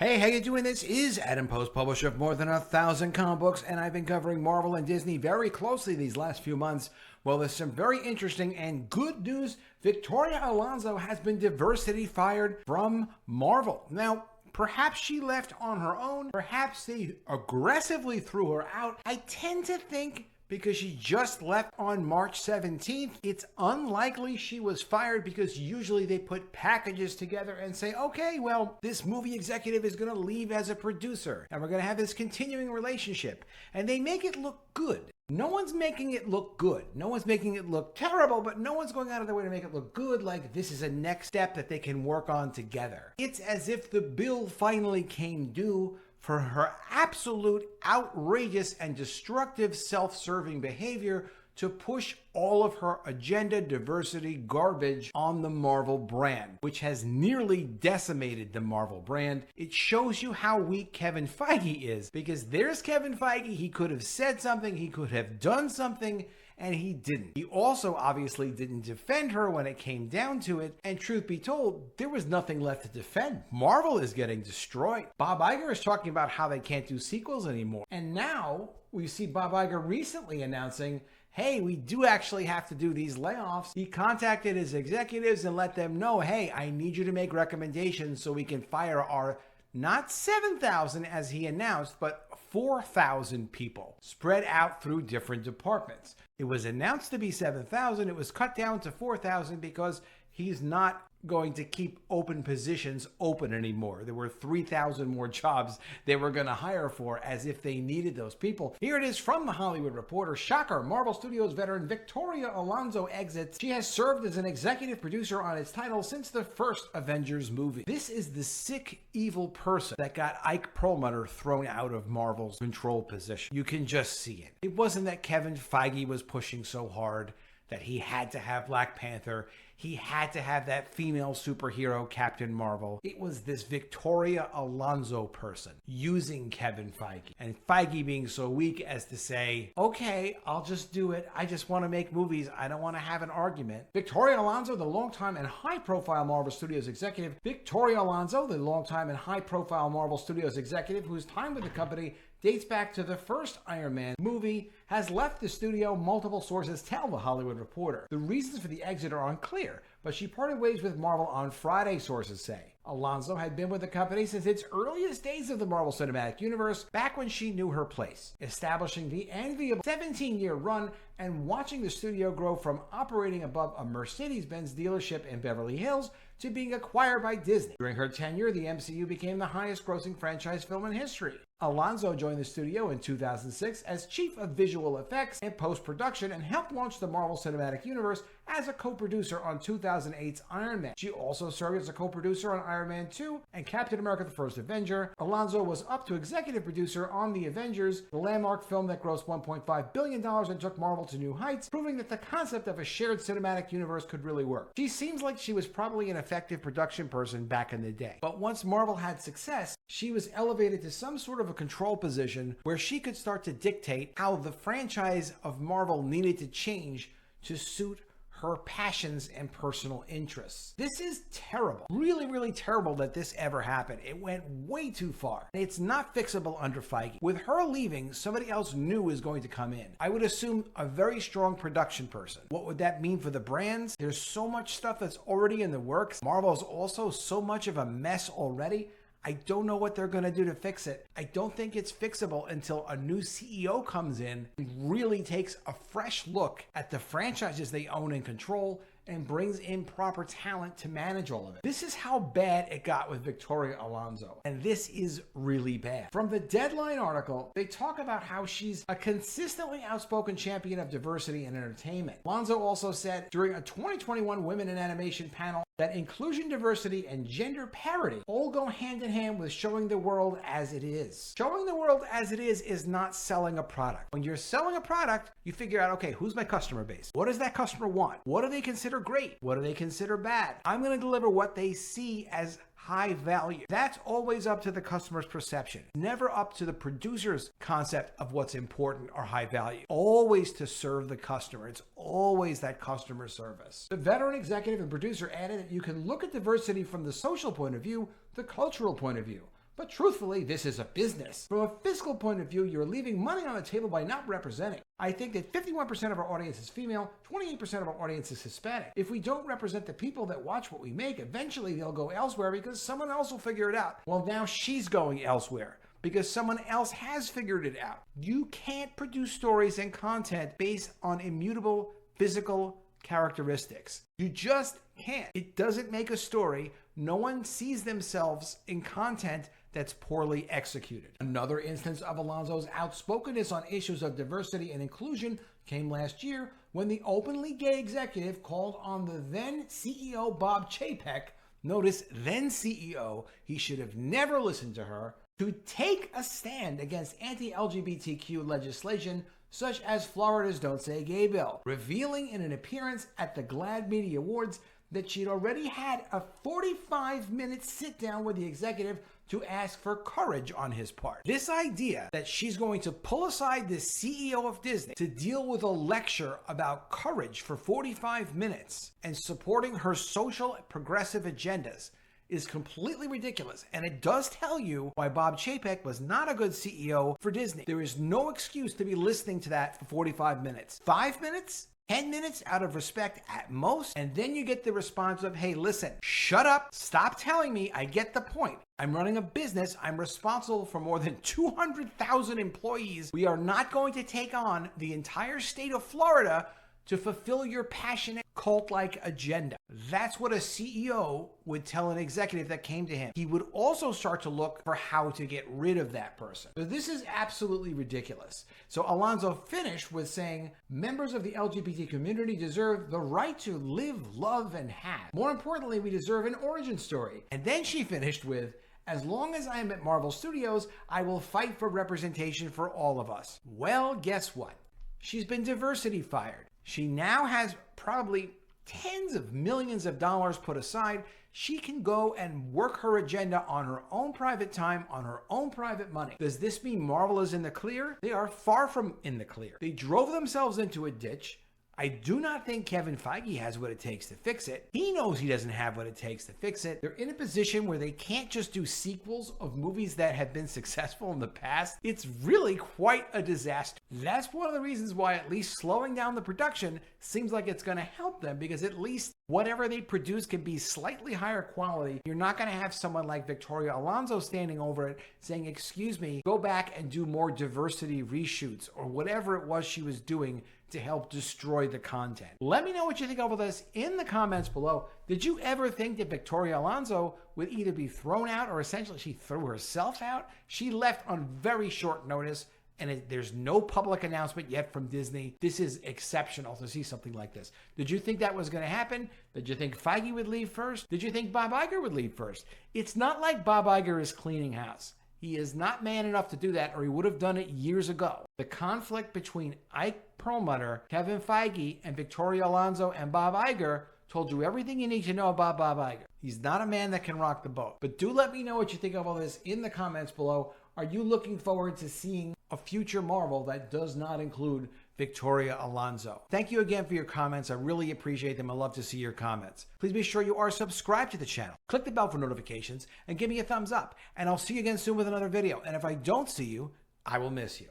Hey, how you doing? This is Adam Post, publisher of more than 1,000 comic books, and I've been covering Marvel and Disney very closely these last few months. Well, there's some very interesting and good news. Victoria Alonso has been diversity fired from Marvel. Now, perhaps she left on her own. Perhaps they aggressively threw her out. I tend to think because she just left on March 17th, it's unlikely she was fired because usually they put packages together and say, okay, well, this movie executive is going to leave as a producer and we're going to have this continuing relationship. And they make it look good. No one's making it look good. No one's making it look terrible, but no one's going out of their way to make it look good, like this is a next step that they can work on together. It's as if the bill finally came due for her absolute outrageous and destructive self-serving behavior to push all of her agenda diversity garbage on the Marvel brand, which has nearly decimated the Marvel brand. It shows you how weak Kevin Feige is, because there's Kevin Feige. He could have said something, he could have done something, and he didn't. He also obviously didn't defend her when it came down to it, and truth be told, there was nothing left to defend. Marvel is getting destroyed. Bob Iger is talking about how they can't do sequels anymore, and now we see Bob Iger recently announcing, hey, we do actually have to do these layoffs. He contacted his executives and let them know, hey, I need you to make recommendations so we can fire our not 7,000 as he announced, but 4,000 people spread out through different departments. It was announced to be 7,000. It was cut down to 4,000 because he's not going to keep open positions open anymore. There were 3,000 more jobs they were going to hire for, as if they needed those people. Here it is from The Hollywood Reporter. Shocker, Marvel Studios veteran Victoria Alonso exits. She has served as an executive producer on its title since the first Avengers movie. This is the sick, evil person that got Ike Perlmutter thrown out of Marvel's control position. You can just see it. It wasn't that Kevin Feige was pushing so hard that he had to have Black Panther. He had to have that female superhero, Captain Marvel. It was this Victoria Alonso person using Kevin Feige. And Feige being so weak as to say, okay, I'll just do it. I just want to make movies. I don't want to have an argument. Victoria Alonso, the longtime and high-profile Marvel Studios executive. Victoria Alonso, the longtime and high-profile Marvel Studios executive whose time with the company dates back to the first Iron Man movie, has left the studio, multiple sources tell The Hollywood Reporter. The reasons for the exit are unclear, but she parted ways with Marvel on Friday, sources say. Alonso had been with the company since its earliest days of the Marvel Cinematic Universe, back when she knew her place, establishing the enviable 17-year run and watching the studio grow from operating above a Mercedes-Benz dealership in Beverly Hills to being acquired by Disney. During her tenure, the MCU became the highest-grossing franchise film in history. Alonso joined the studio in 2006 as chief of visual effects and post-production and helped launch the Marvel Cinematic Universe as a co-producer on 2008's Iron Man. She also served as a co-producer on Iron Man 2 and Captain America: The First Avenger. Alonso was up to executive producer on The Avengers, the landmark film that grossed $1.5 billion and took Marvel to new heights, proving that the concept of a shared cinematic universe could really work. She seems like she was probably an effective production person back in the day. But once Marvel had success, she was elevated to some sort of a control position where she could start to dictate how the franchise of Marvel needed to change to suit her passions and personal interests. This is terrible. Really, really terrible that this ever happened. It went way too far. It's not fixable under Feige. With her leaving, somebody else new is going to come in. I would assume a very strong production person. What would that mean for the brands? There's so much stuff that's already in the works. Marvel's also so much of a mess already. I don't know what they're going to do to fix it. I don't think it's fixable until a new CEO comes in and really takes a fresh look at the franchises they own and control and brings in proper talent to manage all of it. This is how bad it got with Victoria Alonso, and this is really bad. From the Deadline article, they talk about how she's a consistently outspoken champion of diversity in entertainment. Alonso also said during a 2021 Women in Animation panel that inclusion, diversity, and gender parity all go hand in hand with showing the world as it is. Showing the world as it is not selling a product. When you're selling a product, you figure out, okay, who's my customer base? What does that customer want? What do they consider great? What do they consider bad? I'm going to deliver what they see as high value. That's always up to the customer's perception, never up to the producer's concept of what's important or high value. Always to serve the customer. It's always that customer service. The veteran executive and producer added that you can look at diversity from the social point of view, the cultural point of view. But truthfully, this is a business. From a fiscal point of view, you're leaving money on the table by not representing. I think that 51% of our audience is female, 28% of our audience is Hispanic. If we don't represent the people that watch what we make, eventually they'll go elsewhere because someone else will figure it out. Well, now she's going elsewhere because someone else has figured it out. You can't produce stories and content based on immutable physical characteristics. You just can't. It doesn't make a story. No one sees themselves in content that's poorly executed. Another instance of Alonso's outspokenness on issues of diversity and inclusion came last year when the openly gay executive called on the then CEO Bob Chapek, notice then CEO, he should have never listened to her, to take a stand against anti-LGBTQ legislation such as Florida's Don't Say Gay bill, revealing in an appearance at the GLAAD Media Awards that she'd already had a 45-minute sit-down with the executive to ask for courage on his part. This idea that she's going to pull aside the CEO of Disney to deal with a lecture about courage for 45 minutes and supporting her social progressive agendas is completely ridiculous, and it does tell you why Bob Chapek was not a good CEO for Disney. There is no excuse to be listening to that for 45 minutes. 5 minutes? 10 minutes out of respect at most, and then you get the response of, hey, listen, shut up, stop telling me, I get the point. I'm running a business, I'm responsible for more than 200,000 employees. We are not going to take on the entire state of Florida to fulfill your passionate cult-like agenda. That's what a CEO would tell an executive that came to him. He would also start to look for how to get rid of that person. So this is absolutely ridiculous. So Alonso finished with saying, members of the LGBT community deserve the right to live, love, and have. More importantly, we deserve an origin story. And then she finished with, as long as I am at Marvel Studios, I will fight for representation for all of us. Well, guess what? She's been diversity fired. She now has probably tens of millions of dollars put aside. She can go and work her agenda on her own private time, on her own private money. Does this mean Marvel is in the clear? They are far from in the clear. They drove themselves into a ditch. I do not think Kevin Feige has what it takes to fix it. He knows he doesn't have what it takes to fix it. They're in a position where they can't just do sequels of movies that have been successful in the past. It's really quite a disaster. That's one of the reasons why at least slowing down the production seems like it's going to help them, because at least whatever they produce can be slightly higher quality. You're not going to have someone like Victoria Alonso standing over it saying, excuse me, go back and do more diversity reshoots or whatever it was she was doing to help destroy the content. Let me know what you think of all this in the comments below. Did you ever think that Victoria Alonso would either be thrown out or essentially she threw herself out? She left on very short notice, and there's no public announcement yet from Disney. This is exceptional to see something like this. Did you think that was going to happen? Did you think Feige would leave first? Did you think Bob Iger would leave first? It's not like Bob Iger is cleaning house. He is not man enough to do that, or he would have done it years ago. The conflict between Ike Perlmutter, Kevin Feige, and Victoria Alonso and Bob Iger told you everything you need to know about Bob Iger. He's not a man that can rock the boat. But do let me know what you think of all this in the comments below. Are you looking forward to seeing a future Marvel that does not include Victoria Alonso? Thank you again for your comments. I really appreciate them. I love to see your comments. Please be sure you are subscribed to the channel. Click the bell for notifications and give me a thumbs up. And I'll see you again soon with another video. And if I don't see you, I will miss you.